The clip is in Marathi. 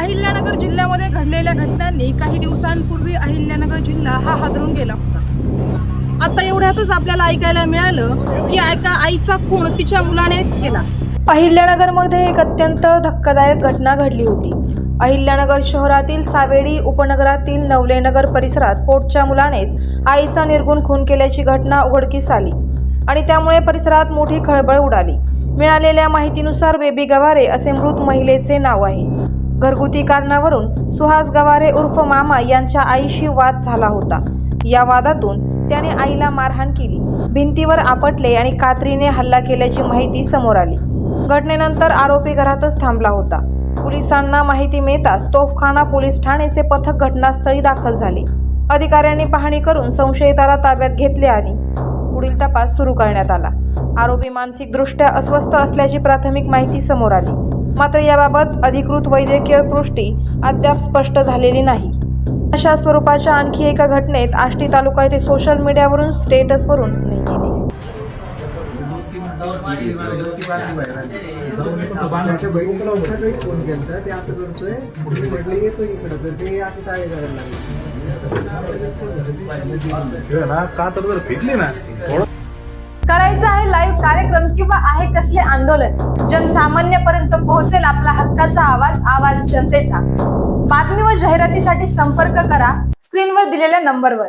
अहिल्यानगर जिल्ह्यामध्ये घडलेल्या घटनांनी काही दिवसांपूर्वी अहिल्यानगर जिल्हा हा हादरून गेला होता. आता एवढ्यातच आपल्याला ऐकायला मिळालं की आईचा खून तिच्या मुलाने केला. अहिल्यानगरमध्ये एक अत्यंत धक्कादायक घटना घडली होती. अहिल्यानगर शहरातील सावेडी उपनगरातील नवलेनगर परिसरात पोटच्या मुलानेच आईचा निर्घृण खून केल्याची घटना उघडकीस आली आणि त्यामुळे परिसरात मोठी खळबळ उडाली. मिळालेल्या माहितीनुसार बेबी गवारे असे मृत महिलेचे नाव आहे. घरगुती कारणावरून सुहास गवारे उर्फ मामा यांच्या आईशी वाद झाला होता. या वादातून त्याने आईला मारहाण केली, भिंतीवर आपटले आणि कात्रीने हल्ला केल्याची माहिती समोर आली. घटनेनंतर आरोपी घरातच थांबला होता. पोलिसांना माहिती मिळताच तोफखाना पोलीस ठाण्याचे पथक घटनास्थळी दाखल झाले. अधिकाऱ्यांनी पाहणी करून संशयिताला ताब्यात घेतले आणि पुढील तपास सुरू करण्यात आला. आरोपी मानसिकदृष्ट्या अस्वस्थ असल्याची प्राथमिक माहिती समोर आली. मात्र याबाबत अधिकृत वैद्यकीय पुष्टी अद्याप स्पष्ट झालेली नाही. अशा स्वरूपाच्या आणखी एका घटनेत आष्टी तालुका येथे सोशल मीडियावरून स्टेटसवरून करायचं आहे लाईव्ह कार्यक्रम किंवा आहे कसले आंदोलन, जनसामान्यपर्यंत पोहोचेल आपला हक्काचा आवाज जनतेचा. बातमी व जाहिरातीसाठी संपर्क करा स्क्रीनवर दिलेल्या नंबरवर.